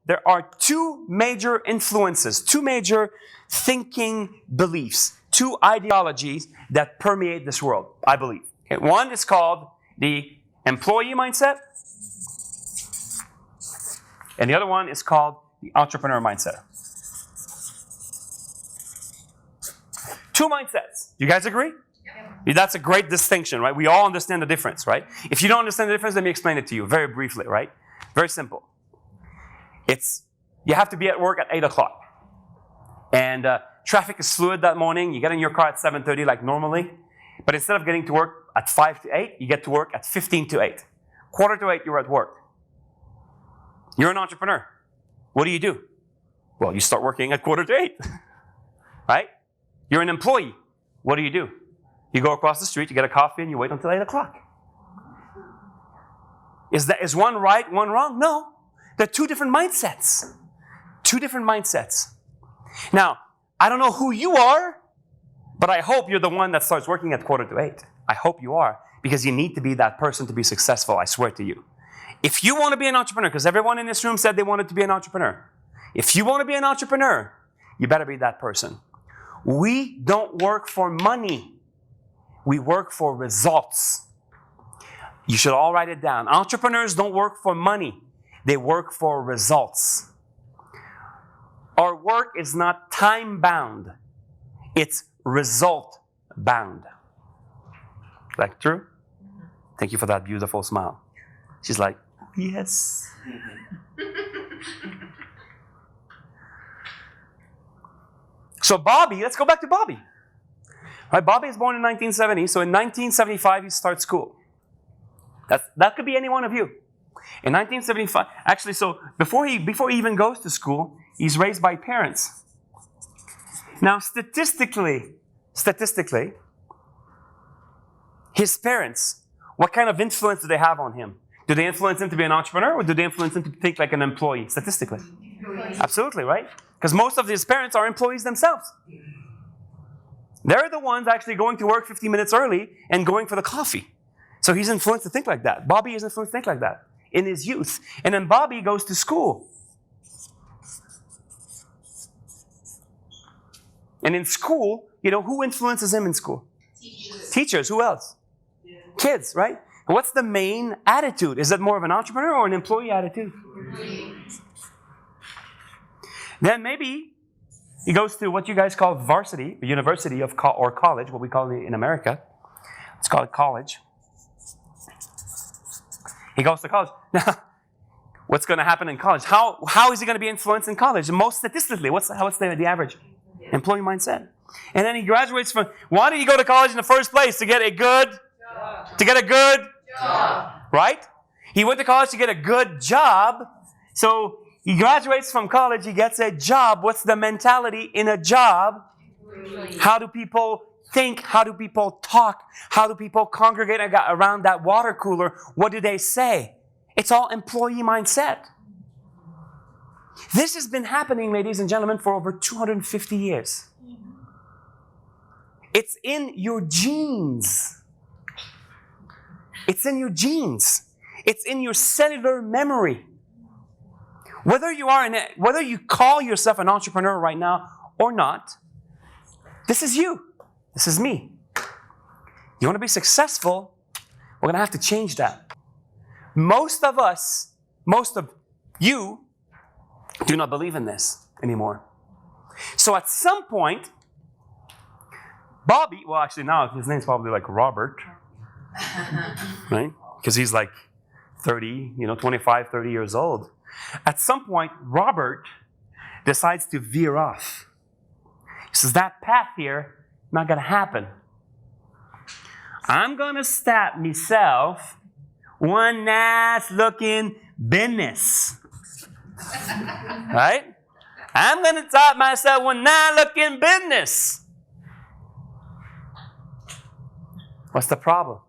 there are two major influences, two major thinking beliefs, two ideologies that permeate this world, I believe. Okay, one is called the employee mindset, and the other one is called the entrepreneur mindset. Two mindsets. You guys agree? Yeah. That's a great distinction, right? We all understand the difference, right? If you don't understand the difference, let me explain it to you very briefly, right? Very simple. You have to be at work at 8 o'clock. And traffic is fluid that morning. You get in your car at 7:30 like normally. But instead of getting to work at 5 to 8, you get to work at 15 to 8. Quarter to 8, you're at work. You're an entrepreneur. What do? Well, you start working at quarter to 8, right? You're an employee. What do? You go across the street, you get a coffee, and you wait until 8 o'clock. Is one right, one wrong? No. They're two different mindsets. Two different mindsets. Now, I don't know who you are, but I hope you're the one that starts working at quarter to 8. I hope you are, because you need to be that person to be successful, I swear to you. If you want to be an entrepreneur, because everyone in this room said they wanted to be an entrepreneur. If you want to be an entrepreneur, you better be that person. We don't work for money. We work for results. You should all write it down. Entrepreneurs don't work for money. They work for results. Our work is not time-bound. It's result-bound. Is that true? Thank you for that beautiful smile. She's like, yes. So Bobby, let's go back to Bobby. Right, Bobby is born in 1970, so in 1975 he starts school. That could be any one of you. In 1975, actually, so before he even goes to school, he's raised by parents. Now, statistically, his parents, what kind of influence do they have on him? Do they influence him to be an entrepreneur, or do they influence him to think like an employee, statistically? Absolutely, right? Because most of his parents are employees themselves. They're the ones actually going to work 15 minutes early and going for the coffee. So he's influenced to think like that. Bobby is influenced to think like that in his youth. And then Bobby goes to school. And in school, who influences him in school? Teachers. Who else? Yeah. Kids, right? What's the main attitude? Is it more of an entrepreneur or an employee attitude? Then maybe he goes to what you guys call varsity, university or college, what we call it in America. Let's call it college. He goes to college. Now, what's going to happen in college? How is he going to be influenced in college? Most statistically, what's the average? Employee mindset. And then he graduates from, why did he go to college in the first place? To get a good job. Right? He went to college to get a good job. So he graduates from college, he gets a job. What's the mentality in a job? How do people think? How do people talk? How do people congregate around that water cooler? What do they say? It's all employee mindset. This has been happening, ladies and gentlemen, for over 250 years. It's in your genes. It's in your genes. It's in your cellular memory. Whether you call yourself an entrepreneur right now or not, this is you. This is me. You want to be successful? We're going to have to change that. Most of you do not believe in this anymore. So at some point, Bobby, well actually now his name's probably like Robert, right? Because he's like 25, 30 years old. At some point, Robert decides to veer off. He says, that path here, not going to happen. I'm going to start myself one nice looking business. Right? I'm going to start myself one nice looking business. What's the problem?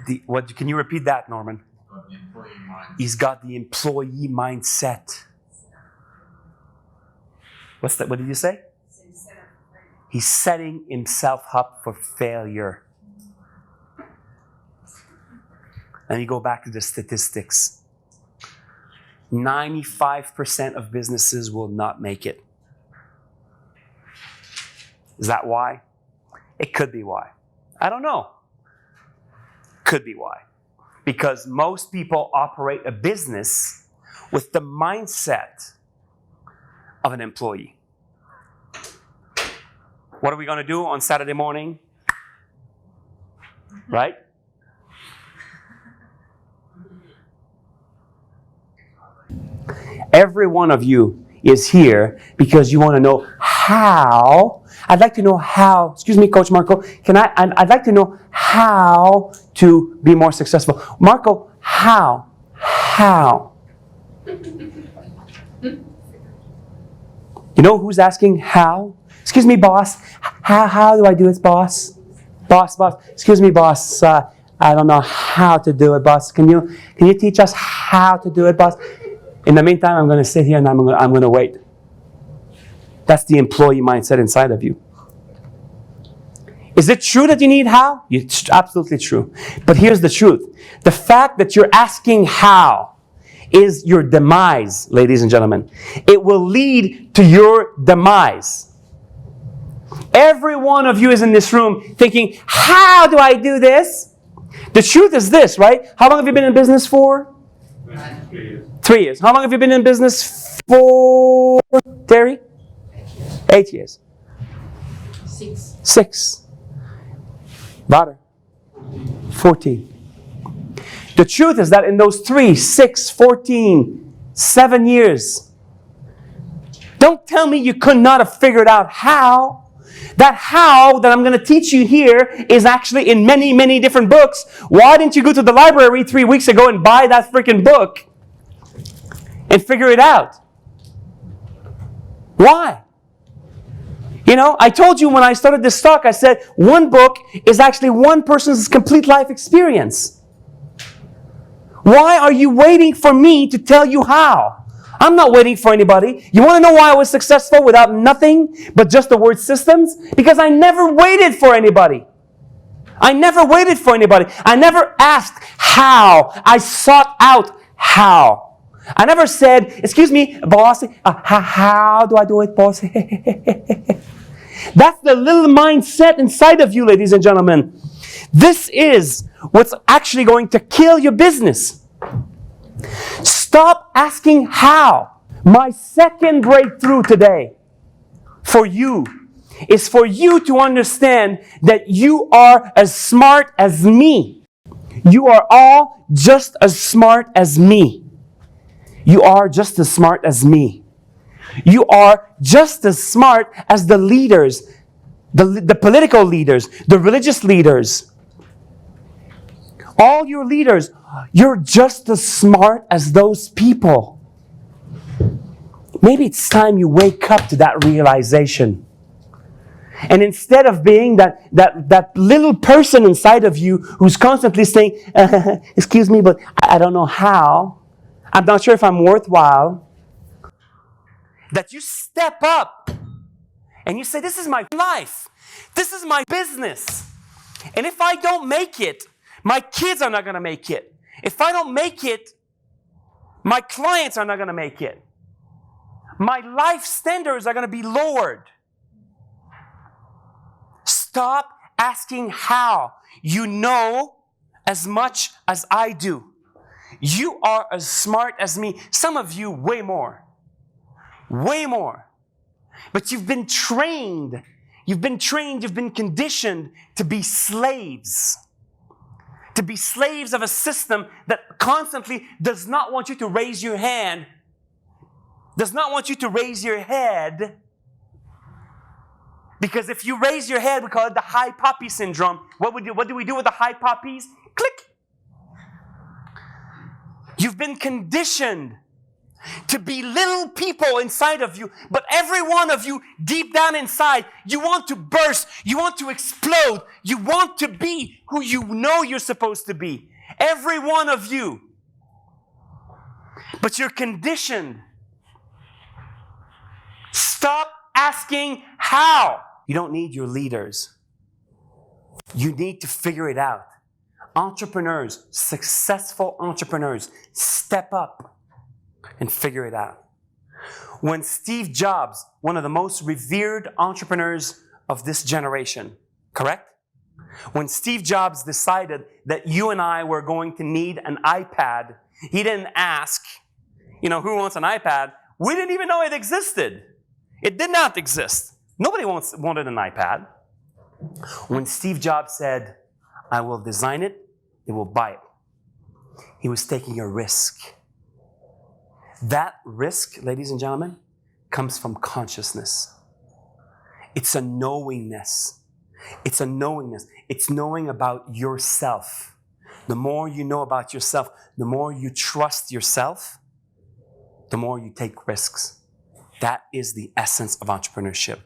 Can you repeat that, Norman? He's got the employee mindset. What's that? What did you say? He's setting himself up for failure. And you go back to the statistics. 95% of businesses will not make it. Is that why? It could be why. I don't know. Could be why. Because most people operate a business with the mindset of an employee. What are we going to do on Saturday morning? Right? Every one of you is here because you want to know how. I'd like to know how. Excuse me, Coach Marco. I'd like to know how to be more successful. Marco, how? How? You know who's asking how? Excuse me, boss. How do I do it, boss? Boss. Excuse me, boss. I don't know how to do it, boss. Can you teach us how to do it, boss? In the meantime, I'm going to sit here and I'm going to wait. That's the employee mindset inside of you. Is it true that you need how? It's absolutely true. But here's the truth. The fact that you're asking how is your demise, ladies and gentlemen. It will lead to your demise. Every one of you is in this room thinking, how do I do this? The truth is this, right? How long have you been in business for? 3 years. 3 years. How long have you been in business for, Terry? 8 years. 6. Butter. 14. The truth is that in those 3, 6, 14, 7 years, don't tell me you could not have figured out how. That how that I'm going to teach you here is actually in many, many different books. Why didn't you go to the library 3 weeks ago and buy that freaking book and figure it out? Why? You know, I told you when I started this talk, I said one book is actually one person's complete life experience. Why are you waiting for me to tell you how? I'm not waiting for anybody. You want to know why I was successful without nothing but just the word systems? Because I never waited for anybody. I never waited for anybody. I never asked how. I sought out how. I never said, excuse me, boss, how do I do it, boss? That's the little mindset inside of you, ladies and gentlemen. This is what's actually going to kill your business. Stop asking how. My second breakthrough today for you is for you to understand that you are as smart as me. You are all just as smart as me. You are just as smart as me. You are just as smart as the leaders, the political leaders, the religious leaders. All your leaders, you're just as smart as those people. Maybe it's time you wake up to that realization. And instead of being that little person inside of you who's constantly saying, excuse me, but I don't know how. I'm not sure if I'm worthwhile. That you step up and you say, this is my life. This is my business. And if I don't make it, my kids are not going to make it. If I don't make it, my clients are not going to make it. My life standards are going to be lowered. Stop asking how. You know as much as I do. You are as smart as me. Some of you, way more. Way more. But you've been trained. You've been conditioned to be slaves. To be slaves of a system that constantly does not want you to raise your hand, does not want you to raise your head. Because if you raise your head, we call it the high poppy syndrome. What do we do with the high poppies? Click. You've been conditioned to be little people inside of you, but every one of you, deep down inside, you want to burst, you want to explode, you want to be who you know you're supposed to be. Every one of you. But you're conditioned. Stop asking how. You don't need your leaders. You need to figure it out. Entrepreneurs, successful entrepreneurs, step up and figure it out. When Steve Jobs, one of the most revered entrepreneurs of this generation, correct? When Steve Jobs decided that you and I were going to need an iPad, he didn't ask, who wants an iPad? We didn't even know it existed. It did not exist. Nobody wanted an iPad. When Steve Jobs said, I will design it, they will buy it, he was taking a risk. That risk, ladies and gentlemen, comes from consciousness. It's a knowingness. It's a knowingness. It's knowing about yourself. The more you know about yourself, the more you trust yourself, the more you take risks. That is the essence of entrepreneurship.